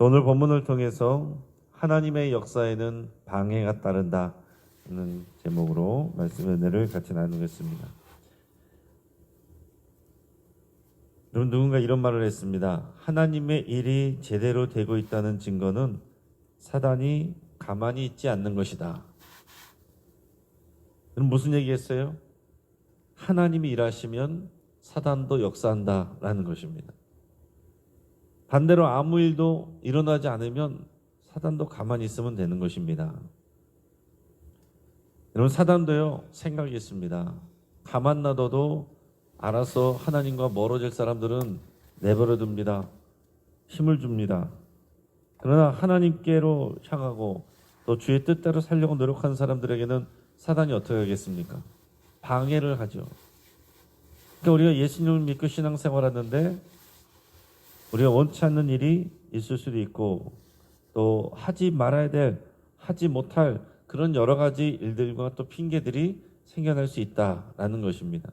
오늘 본문을 통해서 하나님의 역사에는 방해가 따른다 는 제목으로 말씀의 은혜를 같이 나누겠습니다. 여러분, 누군가 이런 말을 했습니다. 하나님의 일이 제대로 되고 있다는 증거는 사단이 가만히 있지 않는 것이다. 그럼 무슨 얘기했어요? 하나님이 일하시면 사단도 역사한다라는 것입니다. 반대로 아무 일도 일어나지 않으면 사단도 가만히 있으면 되는 것입니다. 여러분, 사단도요 생각이 있습니다. 가만 놔둬도 알아서 하나님과 멀어질 사람들은 내버려 둡니다. 힘을 줍니다. 그러나 하나님께로 향하고 또 주의 뜻대로 살려고 노력하는 사람들에게는 사단이 어떻게 하겠습니까? 방해를 하죠. 그러니까 우리가 예수님을 믿고 신앙생활하는데 우리가 원치 않는 일이 있을 수도 있고 또 하지 말아야 될, 하지 못할 그런 여러 가지 일들과 또 핑계들이 생겨날 수 있다라는 것입니다.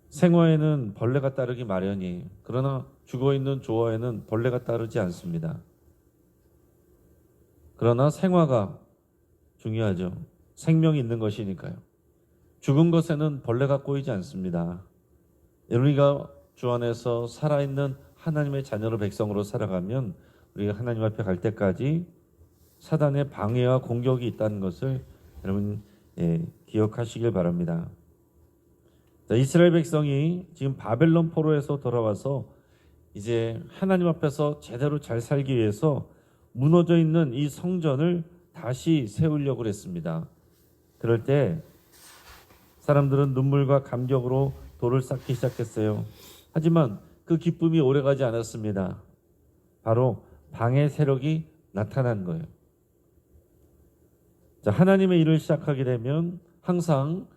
생화에는 벌레가 따르기 마련이에요. 그러나 죽어있는 조화에는 벌레가 따르지 않습니다. 그러나 생화가 중요하죠. 생명이 있는 것이니까요. 죽은 것에는 벌레가 꼬이지 않습니다. 우리가 주 안에서 살아있는 하나님의 자녀로 백성으로 살아가면 우리가 하나님 앞에 갈 때까지 사단의 방해와 공격이 있다는 것을 여러분 기억하시길 바랍니다. 자, 이스라엘 백성이 지금 바벨론 포로에서 돌아와서 이제 하나님 앞에서 제대로 잘 살기 위해서 무너져 있는 이 성전을 다시 세우려고 했습니다. 그럴 때 사람들은 눈물과 감격으로 돌을 쌓기 시작했어요. 하지만 그 기쁨이 오래가지 않았습니다. 바로 방해 세력이 나타난 거예요. 자, 하나님의 일을 시작하게 되면 항상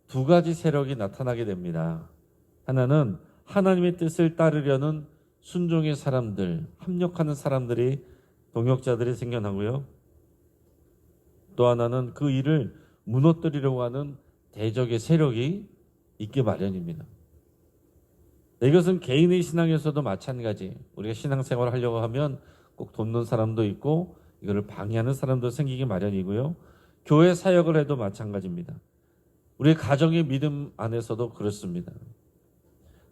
두 가지 세력이 나타나게 됩니다. 하나는 하나님의 뜻을 따르려는 순종의 사람들, 합력하는 사람들이, 동역자들이 생겨나고요. 또 하나는 그 일을 무너뜨리려고 하는 대적의 세력이 있기 마련입니다. 이것은 개인의 신앙에서도 마찬가지. 우리가 신앙생활을 하려고 하면 꼭 돕는 사람도 있고 이거를 방해하는 사람도 생기기 마련이고요. 교회 사역을 해도 마찬가지입니다. 우리 가정의 믿음 안에서도 그렇습니다.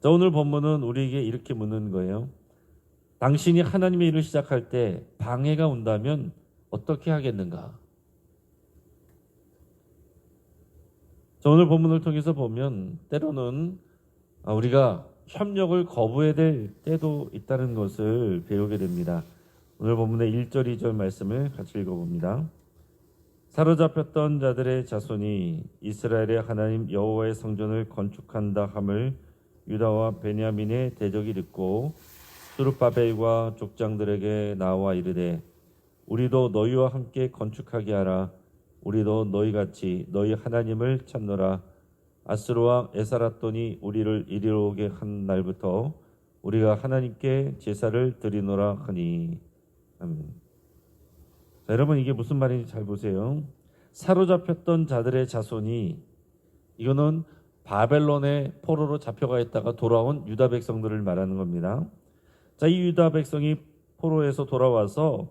자, 오늘 본문은 우리에게 이렇게 묻는 거예요. 당신이 하나님의 일을 시작할 때 방해가 온다면 어떻게 하겠는가? 자, 오늘 본문을 통해서 보면 때로는 우리가 협력을 거부해야 될 때도 있다는 것을 배우게 됩니다. 오늘 본문의 1절, 2절 말씀을 같이 읽어봅니다. 사로잡혔던 자들의 자손이 이스라엘의 하나님 여호와의 성전을 건축한다 함을 유다와 베냐민의 대적이 듣고 스룹바벨과 족장들에게 나와 이르되 우리도 너희와 함께 건축하게 하라. 우리도 너희같이 너희 하나님을 찾노라. 아스루 왕 에사라돈이 우리를 이리로 오게 한 날부터 우리가 하나님께 제사를 드리노라 하니. 아멘. 자, 여러분, 이게 무슨 말인지 잘 보세요. 사로잡혔던 자들의 자손이, 이거는 바벨론의 포로로 잡혀가 있다가 돌아온 유다 백성들을 말하는 겁니다. 자, 이 유다 백성이 포로에서 돌아와서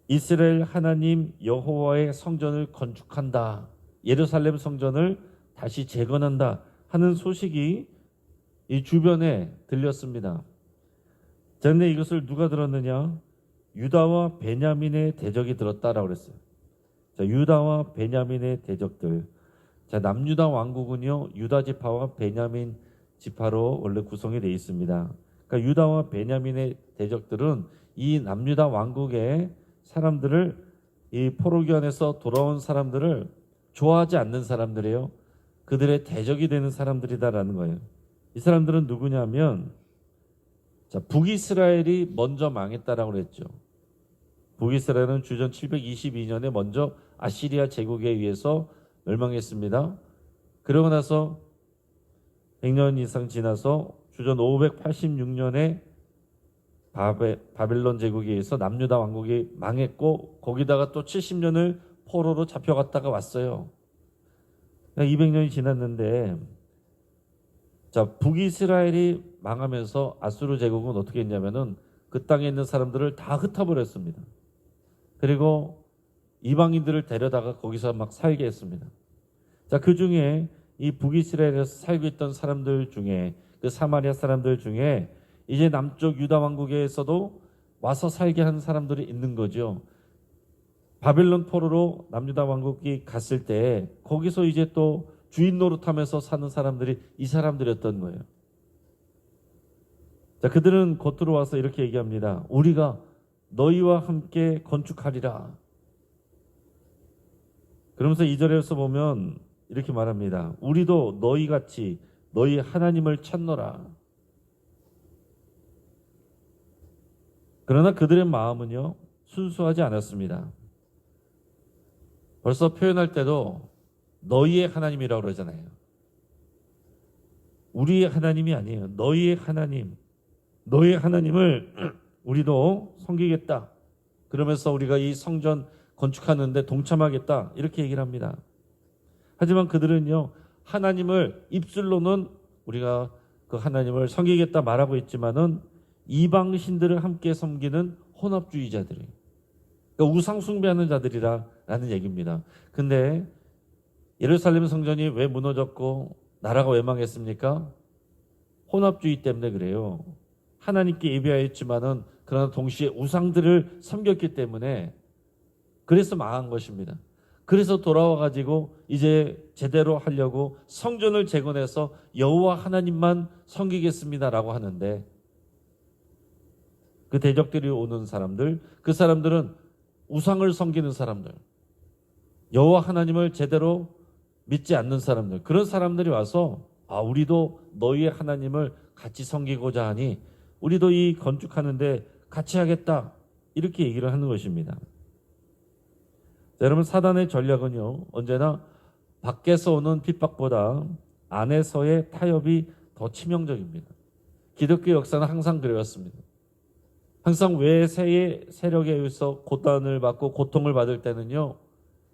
이스라엘 하나님 여호와의 성전을 건축한다, 예루살렘 성전을 다시 재건한다 하는 소식이 이 주변에 들렸습니다. 자, 근데 이것을 누가 들었느냐? 유다와 베냐민의 대적이 들었다라고 그랬어요. 자, 유다와 베냐민의 대적들. 자, 남유다 왕국은요, 유다 지파와 베냐민 지파로 원래 구성이 되어 있습니다. 그러니까 유다와 베냐민의 대적들은 이 남유다 왕국의 사람들을, 이 포로기관에서 돌아온 사람들을 좋아하지 않는 사람들이에요. 그들의 대적이 되는 사람들이다라는 거예요. 이 사람들은 누구냐면, 자, 북이스라엘이 먼저 망했다라고 그랬죠. 북이스라엘은 주전 722년에 먼저 아시리아 제국에 의해서 멸망했습니다. 그러고 나서 100년 이상 지나서 주전 586년에 바벨론 제국에 의해서 남유다 왕국이 망했고 거기다가 또 70년을 포로로 잡혀갔다가 왔어요. 200년이 지났는데 자, 북이스라엘이 망하면서 아수르 제국은 어떻게 했냐면은 그 땅에 있는 사람들을 다 흩어버렸습니다. 그리고 이방인들을 데려다가 거기서 막 살게 했습니다. 자, 그 중에 이 북이스라엘에서 살고 있던 사람들 중에, 그 사마리아 사람들 중에 이제 남쪽 유다 왕국에서도 와서 살게 한 사람들이 있는 거죠. 바벨론 포로로 남유다 왕국이 갔을 때 거기서 이제 또 주인 노릇하면서 사는 사람들이 이 사람들이었던 거예요. 자, 그들은 겉으로 와서 이렇게 얘기합니다. 우리가 너희와 함께 건축하리라. 그러면서 2절에서 보면 이렇게 말합니다. 우리도 너희같이 너희 하나님을 찾노라. 그러나 그들의 마음은요, 순수하지 않았습니다. 벌써 표현할 때도 너희의 하나님이라고 그러잖아요. 우리의 하나님이 아니에요. 너희의 하나님. 너희의 하나님을 우리도 섬기겠다. 그러면서 우리가 이 성전 건축하는데 동참하겠다. 이렇게 얘기를 합니다. 하지만 그들은요, 하나님을 입술로는 우리가 그 하나님을 섬기겠다 말하고 있지만은 이방 신들을 함께 섬기는 혼합주의자들이에요. 그러니까 우상 숭배하는 자들이라는 얘기입니다. 근데 예루살렘 성전이 왜 무너졌고 나라가 왜 망했습니까? 혼합주의 때문에 그래요. 하나님께 예배하였지만은 그러나 동시에 우상들을 섬겼기 때문에 그래서 망한 것입니다. 그래서 돌아와 가지고 이제 제대로 하려고 성전을 재건해서 여호와 하나님만 섬기겠습니다라고 하는데 그 대적들이 오는 사람들, 그 사람들은 우상을 섬기는 사람들, 여호와 하나님을 제대로 믿지 않는 사람들, 그런 사람들이 와서 우리도 너희의 하나님을 같이 섬기고자 하니 우리도 이 건축하는데 같이 하겠다 이렇게 얘기를 하는 것입니다. 자, 여러분, 사단의 전략은요, 언제나 밖에서 오는 핍박보다 안에서의 타협이 더 치명적입니다. 기독교 역사는 항상 그래왔습니다. 항상 외세의 세력에 의해서 고단을 받고 고통을 받을 때는요,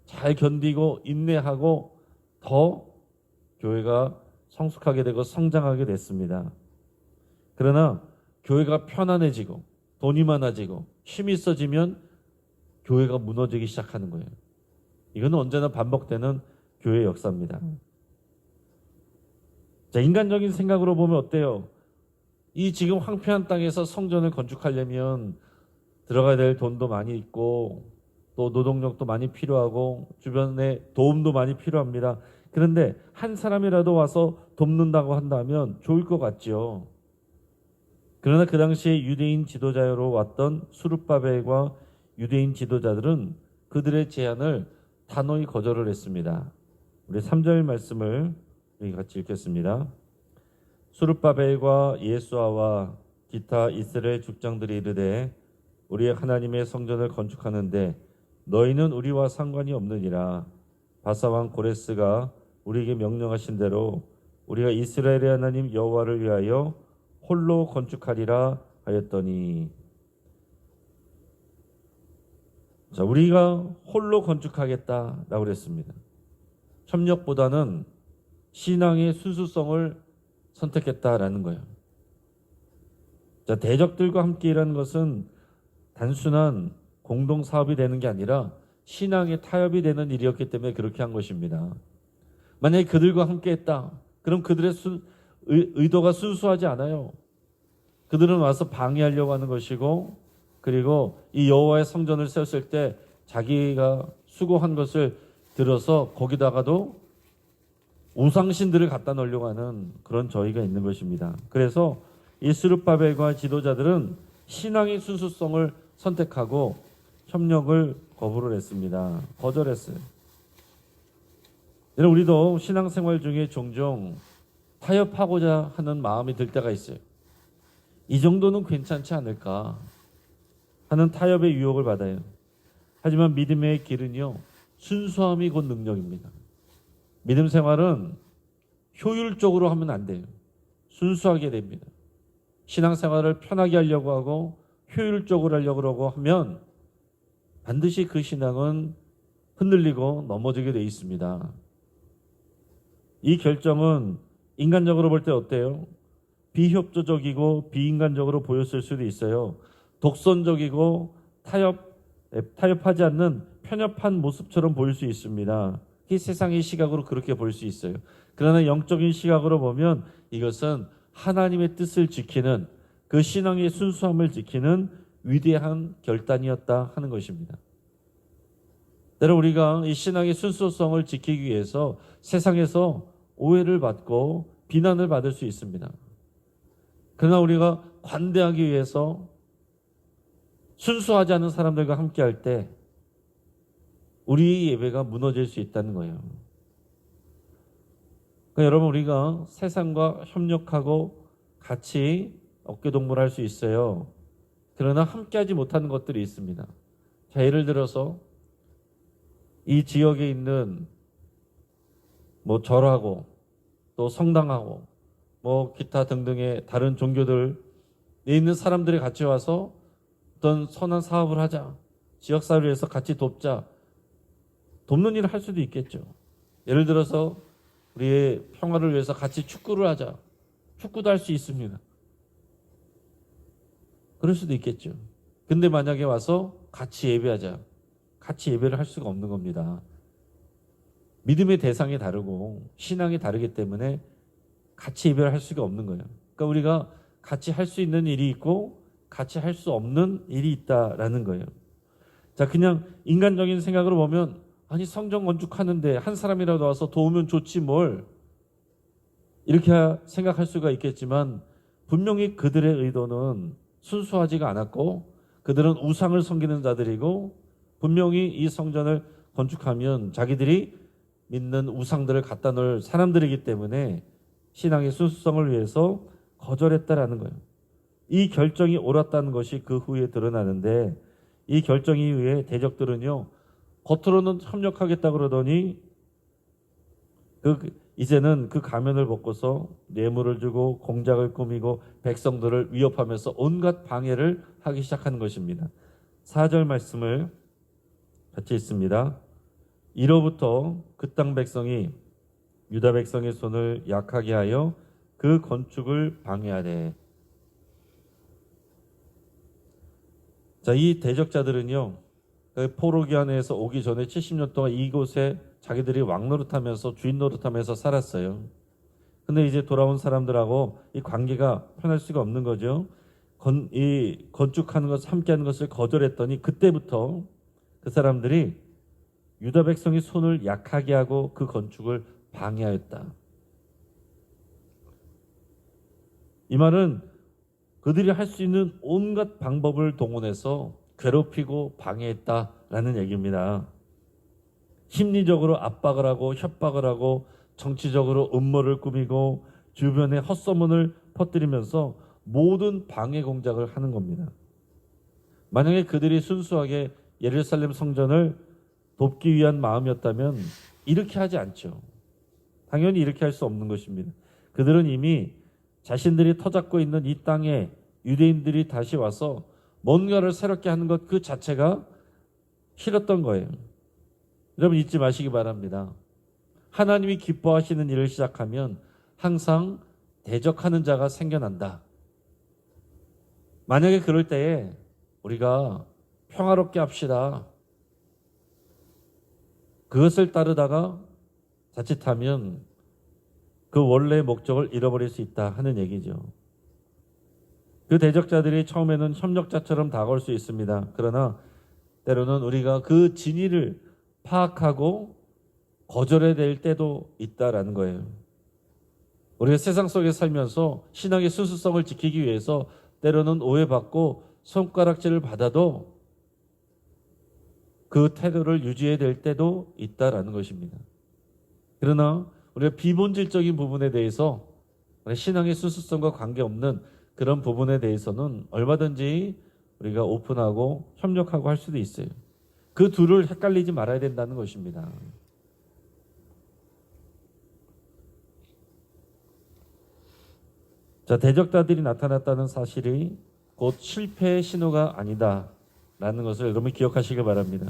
잘 견디고 인내하고 더 교회가 성숙하게 되고 성장하게 됐습니다. 그러나 교회가 편안해지고 돈이 많아지고 힘이 있어지면 교회가 무너지기 시작하는 거예요. 이건 언제나 반복되는 교회의 역사입니다. 자, 인간적인 생각으로 보면 어때요? 이 지금 황폐한 땅에서 성전을 건축하려면 들어가야 될 돈도 많이 있고 또 노동력도 많이 필요하고 주변에 도움도 많이 필요합니다. 그런데 한 사람이라도 와서 돕는다고 한다면 좋을 것 같죠. 그러나 그 당시에 유대인 지도자로 왔던 수룹바벨과 유대인 지도자들은 그들의 제안을 단호히 거절을 했습니다. 우리 3절 말씀을 같이 읽겠습니다. 수룹바벨과 예수아와 기타 이스라엘 죽장들이 이르되 우리의 하나님의 성전을 건축하는데 너희는 우리와 상관이 없느니라. 바사왕 고레스가 우리에게 명령하신 대로 우리가 이스라엘의 하나님 여호와를 위하여 홀로 건축하리라 하였더니, 자, 우리가 홀로 건축하겠다라고 그랬습니다. 협력보다는 신앙의 순수성을 선택했다라는 거예요. 자, 대적들과 함께 일하는 것은 단순한 공동 사업이 되는 게 아니라 신앙의 타협이 되는 일이었기 때문에 그렇게 한 것입니다. 만약에 그들과 함께 했다, 그럼 그들의 의도가 순수하지 않아요. 그들은 와서 방해하려고 하는 것이고, 그리고 이 여호와의 성전을 세웠을 때 자기가 수고한 것을 들어서 거기다가도 우상신들을 갖다 놓으려고 하는 그런 저희가 있는 것입니다. 그래서 이 스룹바벨과 지도자들은 신앙의 순수성을 선택하고 협력을 거부를 했습니다. 거절했어요. 우리도 신앙생활 중에 종종 타협하고자 하는 마음이 들 때가 있어요. 이 정도는 괜찮지 않을까 하는 타협의 유혹을 받아요. 하지만 믿음의 길은요, 순수함이 곧 능력입니다. 믿음 생활은 효율적으로 하면 안 돼요. 순수하게 됩니다. 신앙생활을 편하게 하려고 하고 효율적으로 하려고 하면 반드시 그 신앙은 흔들리고 넘어지게 돼 있습니다. 이 결정은 인간적으로 볼 때 어때요? 비협조적이고 비인간적으로 보였을 수도 있어요. 독선적이고 타협하지 않는 편협한 모습처럼 보일 수 있습니다. 이 세상의 시각으로 그렇게 볼 수 있어요. 그러나 영적인 시각으로 보면 이것은 하나님의 뜻을 지키는, 그 신앙의 순수함을 지키는 위대한 결단이었다 하는 것입니다. 때로 우리가 이 신앙의 순수성을 지키기 위해서 세상에서 오해를 받고 비난을 받을 수 있습니다. 그러나 우리가 관대하기 위해서 순수하지 않은 사람들과 함께할 때 우리의 예배가 무너질 수 있다는 거예요. 그러니까 여러분, 우리가 세상과 협력하고 같이 어깨동무를 할 수 있어요. 그러나 함께하지 못하는 것들이 있습니다. 자, 예를 들어서 이 지역에 있는 절하고 또 성당하고 기타 등등의 다른 종교들에 있는 사람들이 같이 와서 어떤 선한 사업을 하자, 지역사회를 위해서 같이 돕자, 돕는 일을 할 수도 있겠죠. 예를 들어서 우리의 평화를 위해서 같이 축구를 하자, 축구도 할 수 있습니다. 그럴 수도 있겠죠. 근데 만약에 와서 같이 예배하자, 같이 예배를 할 수가 없는 겁니다. 믿음의 대상이 다르고 신앙이 다르기 때문에 같이 예배를 할 수가 없는 거예요. 그러니까 우리가 같이 할 수 있는 일이 있고 같이 할 수 없는 일이 있다라는 거예요. 자, 그냥 인간적인 생각으로 보면 아니 성전 건축하는데 한 사람이라도 와서 도우면 좋지 뭘, 이렇게 생각할 수가 있겠지만 분명히 그들의 의도는 순수하지가 않았고 그들은 우상을 섬기는 자들이고 분명히 이 성전을 건축하면 자기들이 믿는 우상들을 갖다 놓을 사람들이기 때문에 신앙의 순수성을 위해서 거절했다라는 거예요. 이 결정이 옳았다는 것이 그 후에 드러나는데, 이 결정 이후에 대적들은요, 겉으로는 협력하겠다 그러더니 이제는 그 가면을 벗고서 뇌물을 주고 공작을 꾸미고 백성들을 위협하면서 온갖 방해를 하기 시작하는 것입니다. 4절 말씀을 같이 읽습니다. 이로부터 그 땅 백성이 유다 백성의 손을 약하게 하여 그 건축을 방해하되. 자, 이 대적자들은요, 포로기한에서 오기 전에 70년 동안 이곳에 자기들이 왕 노릇하면서 주인 노릇하면서 살았어요. 근데 이제 돌아온 사람들하고 이 관계가 편할 수가 없는 거죠. 이 건축하는 것을, 함께하는 것을 거절했더니 그때부터 그 사람들이 유다 백성이 손을 약하게 하고 그 건축을 방해하였다. 이 말은 그들이 할 수 있는 온갖 방법을 동원해서 괴롭히고 방해했다라는 얘기입니다. 심리적으로 압박을 하고 협박을 하고 정치적으로 음모를 꾸미고 주변에 헛소문을 퍼뜨리면서 모든 방해 공작을 하는 겁니다. 만약에 그들이 순수하게 예루살렘 성전을 돕기 위한 마음이었다면 이렇게 하지 않죠. 당연히 이렇게 할 수 없는 것입니다. 그들은 이미 자신들이 터잡고 있는 이 땅에 유대인들이 다시 와서 뭔가를 새롭게 하는 것 그 자체가 싫었던 거예요. 여러분 잊지 마시기 바랍니다. 하나님이 기뻐하시는 일을 시작하면 항상 대적하는 자가 생겨난다. 만약에 그럴 때에 우리가 평화롭게 합시다. 그것을 따르다가 자칫하면 그 원래의 목적을 잃어버릴 수 있다 하는 얘기죠. 그 대적자들이 처음에는 협력자처럼 다가올 수 있습니다. 그러나 때로는 우리가 그 진위를 파악하고 거절해야 될 때도 있다라는 거예요. 우리가 세상 속에 살면서 신앙의 순수성을 지키기 위해서 때로는 오해받고 손가락질을 받아도 그 태도를 유지해야 될 때도 있다라는 것입니다. 그러나 우리가 비본질적인 부분에 대해서 신앙의 순수성과 관계없는 그런 부분에 대해서는 얼마든지 우리가 오픈하고 협력하고 할 수도 있어요. 그 둘을 헷갈리지 말아야 된다는 것입니다. 자, 대적자들이 나타났다는 사실이 곧 실패의 신호가 아니다라는 것을 여러분 기억하시길 바랍니다.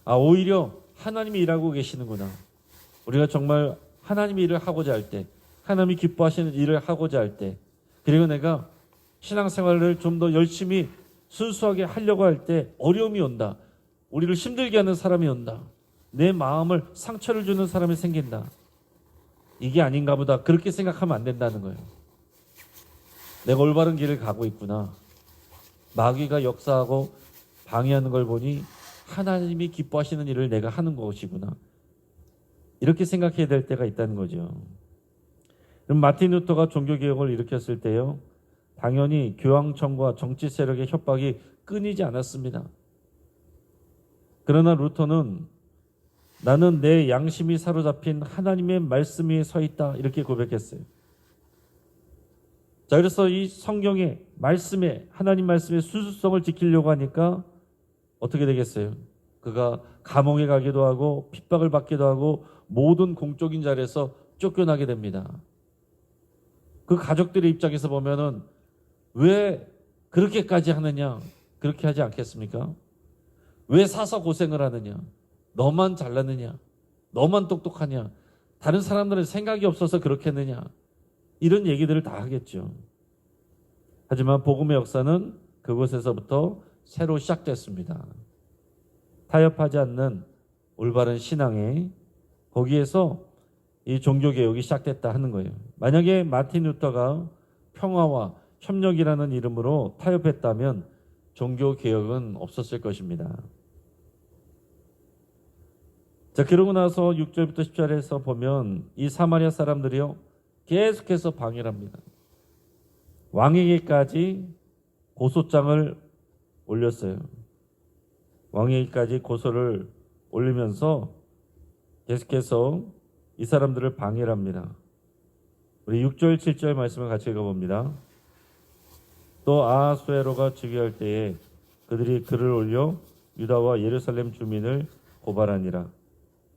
오히려 하나님이 일하고 계시는구나. 우리가 정말 하나님의 일을 하고자 할 때, 하나님이 기뻐하시는 일을 하고자 할 때, 그리고 내가 신앙생활을 좀 더 열심히 순수하게 하려고 할 때 어려움이 온다. 우리를 힘들게 하는 사람이 온다. 내 마음을 상처를 주는 사람이 생긴다. 이게 아닌가 보다. 그렇게 생각하면 안 된다는 거예요. 내가 올바른 길을 가고 있구나. 마귀가 역사하고 방해하는 걸 보니 하나님이 기뻐하시는 일을 내가 하는 것이구나. 이렇게 생각해야 될 때가 있다는 거죠. 그럼 마틴 루터가 종교개혁을 일으켰을 때요, 당연히 교황청과 정치 세력의 협박이 끊이지 않았습니다. 그러나 루터는 나는 내 양심이 사로잡힌 하나님의 말씀 위에 서 있다, 이렇게 고백했어요. 자, 그래서 이 성경의 말씀에, 하나님 말씀의 순수성을 지키려고 하니까 어떻게 되겠어요? 그가 감옥에 가기도 하고 핍박을 받기도 하고 모든 공적인 자리에서 쫓겨나게 됩니다. 그 가족들의 입장에서 보면은 왜 그렇게까지 하느냐? 그렇게 하지 않겠습니까? 왜 사서 고생을 하느냐? 너만 잘났느냐? 너만 똑똑하냐? 다른 사람들은 생각이 없어서 그렇게 했느냐? 이런 얘기들을 다 하겠죠. 하지만 복음의 역사는 그곳에서부터 새로 시작됐습니다. 타협하지 않는 올바른 신앙에, 거기에서 이 종교개혁이 시작됐다 하는 거예요. 만약에 마틴 루터가 평화와 협력이라는 이름으로 타협했다면 종교개혁은 없었을 것입니다. 자, 그러고 나서 6절부터 10절에서 보면 이 사마리아 사람들이요, 계속해서 방해를 합니다. 왕에게까지 고소장을 올렸어요. 왕에게까지 고소를 올리면서 계속해서 이 사람들을 방해를 합니다. 우리 6절, 7절 말씀을 같이 읽어봅니다. 또 아하수에로가 즉위할 때에 그들이 글을 올려 유다와 예루살렘 주민을 고발하니라.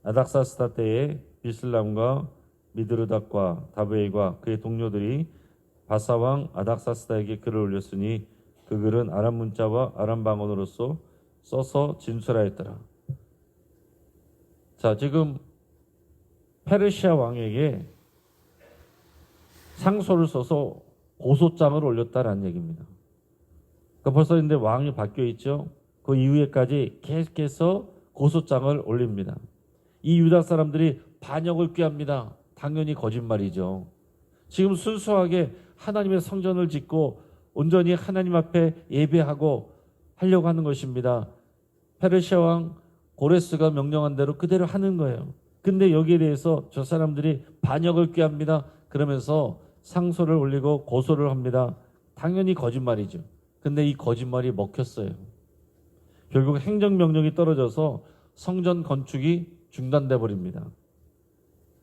아닥사스다 때에 비슬람과 미드르닥과 다베이과 그의 동료들이 바사왕 아닥사스다에게 글을 올렸으니 그 글은 아람 문자와 아람 방언으로서 써서 진술하였더라. 자, 지금 페르시아 왕에게 상소를 써서 고소장을 올렸다라는 얘기입니다. 그러니까 벌써 근데 왕이 바뀌어 있죠. 그 이후에까지 계속해서 고소장을 올립니다. 이 유다 사람들이 반역을 꾀합니다. 당연히 거짓말이죠. 지금 순수하게 하나님의 성전을 짓고 온전히 하나님 앞에 예배하고 하려고 하는 것입니다. 페르시아 왕 고레스가 명령한 대로 그대로 하는 거예요. 근데 여기에 대해서 저 사람들이 반역을 꾀합니다. 그러면서 상소를 올리고 고소를 합니다. 당연히 거짓말이죠. 근데 이 거짓말이 먹혔어요. 결국 행정명령이 떨어져서 성전 건축이 중단돼 버립니다.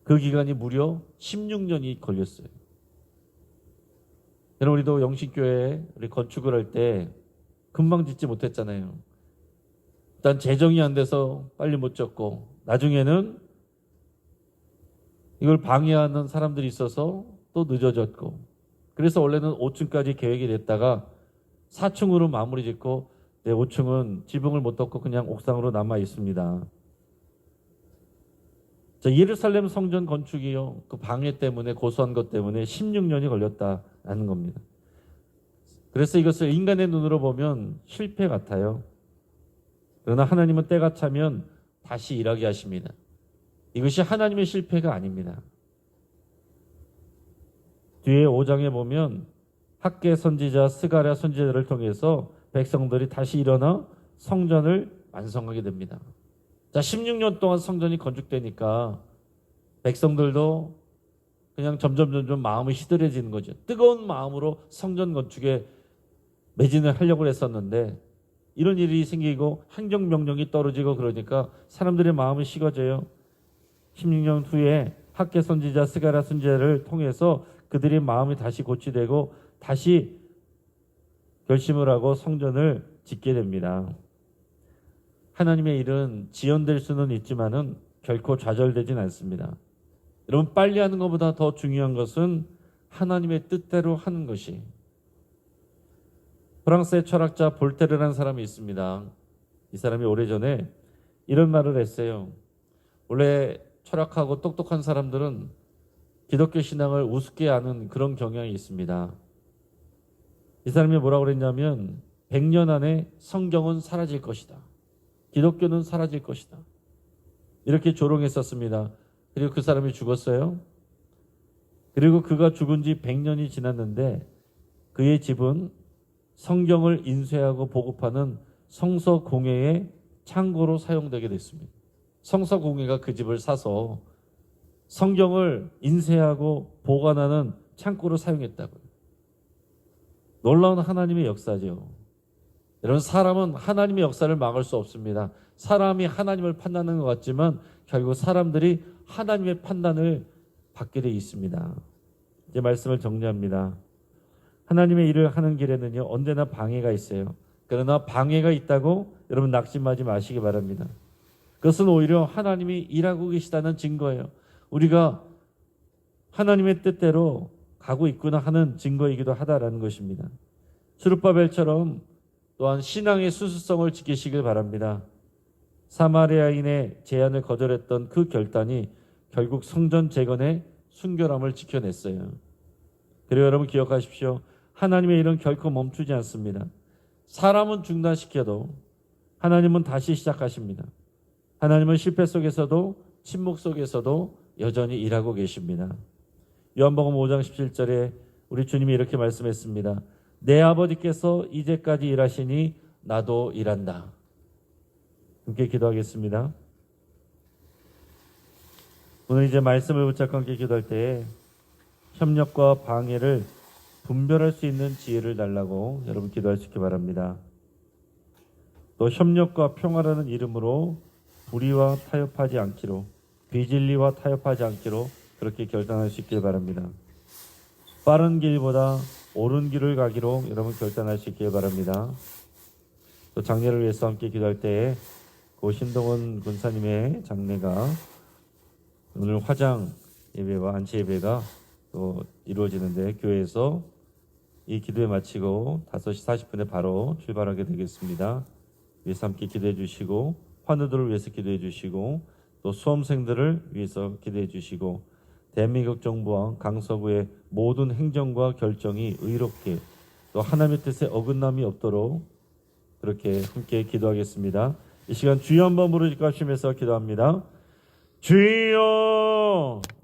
그 기간이 무려 16년이 걸렸어요. 여러분, 우리도 영신교회에 우리 건축을 할 때 금방 짓지 못했잖아요. 일단 재정이 안 돼서 빨리 못 졌고, 나중에는 이걸 방해하는 사람들이 있어서 또 늦어졌고, 그래서 원래는 5층까지 계획이 됐다가 4층으로 마무리 짓고 5층은 지붕을 못 덮고 그냥 옥상으로 남아 있습니다. 자, 예루살렘 성전 건축이요, 그 방해 때문에, 고소한 것 때문에 16년이 걸렸다라는 겁니다. 그래서 이것을 인간의 눈으로 보면 실패 같아요. 그러나 하나님은 때가 차면 다시 일하게 하십니다. 이것이 하나님의 실패가 아닙니다. 뒤에 5장에 보면 학개 선지자, 스가랴 선지자를 통해서 백성들이 다시 일어나 성전을 완성하게 됩니다. 자, 16년 동안 성전이 건축되니까 백성들도 그냥 점점 마음이 시들해지는 거죠. 뜨거운 마음으로 성전 건축에 매진을 하려고 했었는데 이런 일이 생기고 행정명령이 떨어지고 그러니까 사람들의 마음이 식어져요. 16년 후에 학개 선지자, 스가랴 선지자를 통해서 그들의 마음이 다시 고치되고 다시 결심을 하고 성전을 짓게 됩니다. 하나님의 일은 지연될 수는 있지만은 결코 좌절되진 않습니다. 여러분, 빨리 하는 것보다 더 중요한 것은 하나님의 뜻대로 하는 것이. 프랑스의 철학자 볼테르라는 사람이 있습니다. 이 사람이 오래전에 이런 말을 했어요. 원래 철학하고 똑똑한 사람들은 기독교 신앙을 우습게 하는 그런 경향이 있습니다. 이 사람이 뭐라고 그랬냐면 100년 안에 성경은 사라질 것이다. 기독교는 사라질 것이다. 이렇게 조롱했었습니다. 그리고 그 사람이 죽었어요. 그리고 그가 죽은 지 100년이 지났는데 그의 집은 성경을 인쇄하고 보급하는 성서공회의 창고로 사용되게 됐습니다. 성서공회가 그 집을 사서 성경을 인쇄하고 보관하는 창고로 사용했다고요. 놀라운 하나님의 역사죠. 여러분, 사람은 하나님의 역사를 막을 수 없습니다. 사람이 하나님을 판단하는 것 같지만 결국 사람들이 하나님의 판단을 받게 되어 있습니다. 이제 말씀을 정리합니다. 하나님의 일을 하는 길에는요, 언제나 방해가 있어요. 그러나 방해가 있다고 여러분 낙심하지 마시기 바랍니다. 그것은 오히려 하나님이 일하고 계시다는 증거예요. 우리가 하나님의 뜻대로 가고 있구나 하는 증거이기도 하다라는 것입니다. 스룹바벨처럼 또한 신앙의 수수성을 지키시길 바랍니다. 사마리아인의 제안을 거절했던 그 결단이 결국 성전 재건의 순결함을 지켜냈어요. 그리고 여러분 기억하십시오. 하나님의 일은 결코 멈추지 않습니다. 사람은 중단시켜도 하나님은 다시 시작하십니다. 하나님은 실패 속에서도 침묵 속에서도 여전히 일하고 계십니다. 요한복음 5장 17절에 우리 주님이 이렇게 말씀했습니다. 내 아버지께서 이제까지 일하시니 나도 일한다. 함께 기도하겠습니다. 오늘 이제 말씀을 붙잡고 함께 기도할 때에 협력과 방해를 분별할 수 있는 지혜를 달라고 여러분 기도할 수 있기 바랍니다. 또 협력과 평화라는 이름으로 불의와 타협하지 않기로, 비진리와 타협하지 않기로 그렇게 결단할 수 있길 바랍니다. 빠른 길보다 옳은 길을 가기로 여러분 결단할 수 있길 바랍니다. 또 장례를 위해서 함께 기도할 때에 고 신동원 군사님의 장례가 오늘 화장 예배와 안치 예배가 또 이루어지는데 교회에서 이 기도에 마치고 5시 40분에 바로 출발하게 되겠습니다. 위해서 함께 기도해 주시고 환우들을 위해서 기도해 주시고 또 수험생들을 위해서 기도해 주시고 대한민국 정부와 강서구의 모든 행정과 결정이 의롭게 또 하나님의 뜻에 어긋남이 없도록 그렇게 함께 기도하겠습니다. 이 시간 주여 한번 부르짖고 하시면서 기도합니다. 주여